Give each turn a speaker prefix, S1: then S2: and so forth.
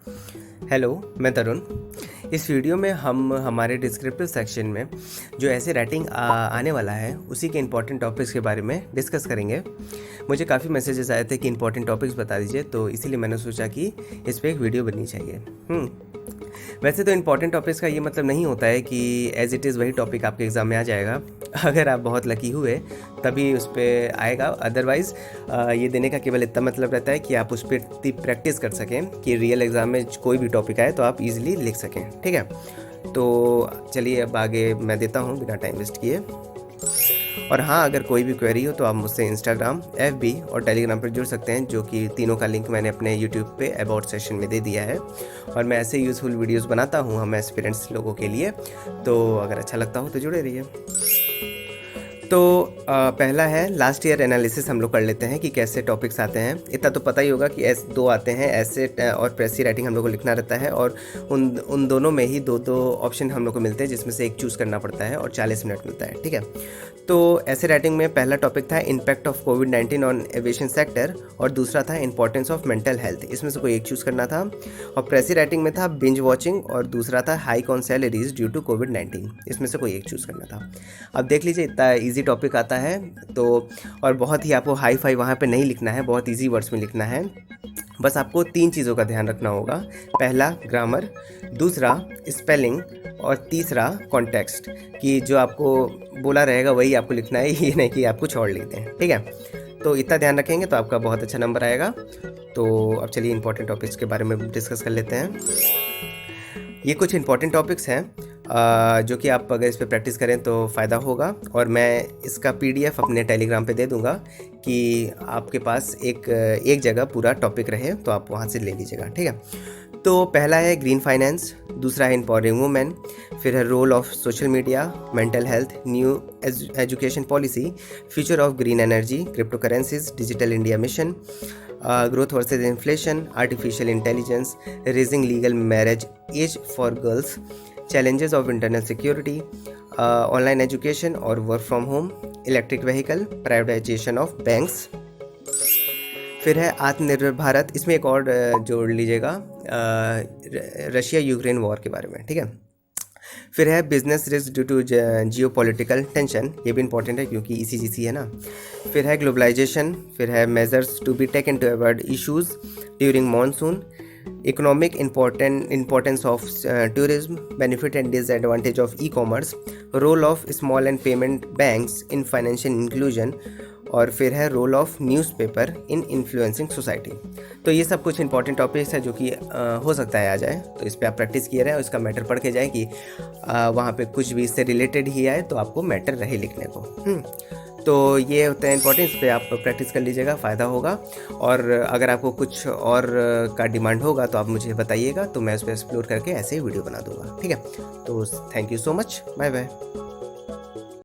S1: Hello, मैं तरुण। इस video में हम हमारे डिस्क्रिप्टिव सेक्शन में जो ऐसे राइटिंग आने वाला है उसी के इम्पॉर्टेंट टॉपिक्स के बारे में डिस्कस करेंगे। मुझे काफ़ी मैसेजेस आए थे कि इम्पॉर्टेंट टॉपिक्स बता दीजिए, तो इसीलिए मैंने सोचा कि इस पर एक वीडियो बननी चाहिए। वैसे तो इम्पॉर्टेंट टॉपिक्स का ये मतलब नहीं होता है कि एज इट इज़ वही टॉपिक आपके एग्ज़ाम में आ जाएगा। अगर आप बहुत लकी हुए तभी उस पर आएगा, अदरवाइज़ ये देने का केवल इतना मतलब रहता है कि आप उस पर इतनी प्रैक्टिस कर सकें कि रियल एग्ज़ाम में कोई भी टॉपिक आए तो आप इजीली लिख सकें। ठीक है, तो चलिए अब आगे मैं देता हूँ बिना टाइम वेस्ट किए। और हाँ, अगर कोई भी क्वेरी हो तो आप मुझसे इंस्टाग्राम, FB और टेलीग्राम पर जुड़ सकते हैं, जो कि तीनों का लिंक मैंने अपने यूट्यूब पे अबाउट सेशन में दे दिया है। और मैं ऐसे यूज़फुल वीडियोस बनाता हूँ हम एस्पिरेंट्स लोगों के लिए, तो अगर अच्छा लगता हो तो जुड़े रहिए। तो पहला है लास्ट ईयर एनालिसिस। हम लोग कर लेते हैं कि कैसे टॉपिक्स आते हैं। इतना तो पता ही होगा कि दो आते हैं, ऐसे और प्रेसी राइटिंग हम लोग को लिखना रहता है, और उन दोनों में ही दो ऑप्शन हम लोग को मिलते हैं, जिसमें से एक चूज़ करना पड़ता है और 40 मिनट मिलता है। ठीक है, तो ऐसे राइटिंग में पहला टॉपिक था impact of covid on aviation sector, और दूसरा था इंपॉर्टेंस ऑफ मेंटल हेल्थ। इसमें से कोई एक चूज़ करना था। और प्रेसी राइटिंग में था बिंज वॉचिंग, और दूसरा था hike on salaries due to कोविड-19। इसमें से कोई एक चूज़ करना था। अब देख लीजिए, इतना ईजी टॉपिक आता है तो, और बहुत ही आपको हाई फाई वहाँ पे नहीं लिखना है, बहुत ईजी वर्ड्स में लिखना है। बस आपको 3 चीज़ों का ध्यान रखना होगा। पहला ग्रामर, दूसरा स्पेलिंग, और तीसरा कॉन्टेक्स्ट, कि जो आपको बोला रहेगा वही आपको लिखना है, ये नहीं कि आप कुछ और लिख दें। ठीक है, तो इतना ध्यान रखेंगे तो आपका बहुत अच्छा नंबर आएगा। तो अब चलिए इंपॉर्टेंट टॉपिक्स के बारे में डिस्कस कर लेते हैं। ये कुछ इंपॉर्टेंट टॉपिक्स हैं जो कि आप अगर इस पर प्रैक्टिस करें तो फ़ायदा होगा, और मैं इसका PDF अपने टेलीग्राम पे दे दूंगा कि आपके पास एक जगह पूरा टॉपिक रहे, तो आप वहाँ से ले लीजिएगा। ठीक है, तो पहला है ग्रीन फाइनेंस, दूसरा है एम्पावरिंग वुमेन, फिर है role of social media, mental health, new education policy, future of green energy, crypto currencies, digital India mission, growth versus inflation, artificial intelligence, raising legal marriage age for girls, challenges of internal security, online education और work from home, electric vehicle, privatisation of banks. फिर है आत्मनिर्भर भारत। इसमें एक और जोड़ लीजिएगा, Russia Ukraine war के बारे में। ठीक है, फिर है business risk due to geopolitical tension, ये भी इंपॉर्टेंट है क्योंकि ECGC है ना। फिर है ग्लोबलाइजेशन, फिर है measures to be taken to avoid issues during monsoon, economic importance of tourism, benefit and disadvantage of e-commerce, role of small and payment banks in financial inclusion, और फिर है role of newspaper in influencing society. तो ये सब कुछ important topics है जो कि हो सकता है आ जाए, तो इस पर आप प्रैक्टिस किए रहे और इसका मैटर पढ़ के जाए कि वहाँ पे कुछ भी इससे रिलेटेड ही आए तो आपको मैटर रहे लिखने को। तो ये होता है इंपॉर्टेंट, इस पर आप प्रैक्टिस कर लीजिएगा, फ़ायदा होगा। और अगर आपको कुछ और का डिमांड होगा तो आप मुझे बताइएगा, तो मैं उस पर एक्सप्लोर करके ऐसे ही वीडियो बना दूँगा। ठीक है, तो thank you so much, bye bye.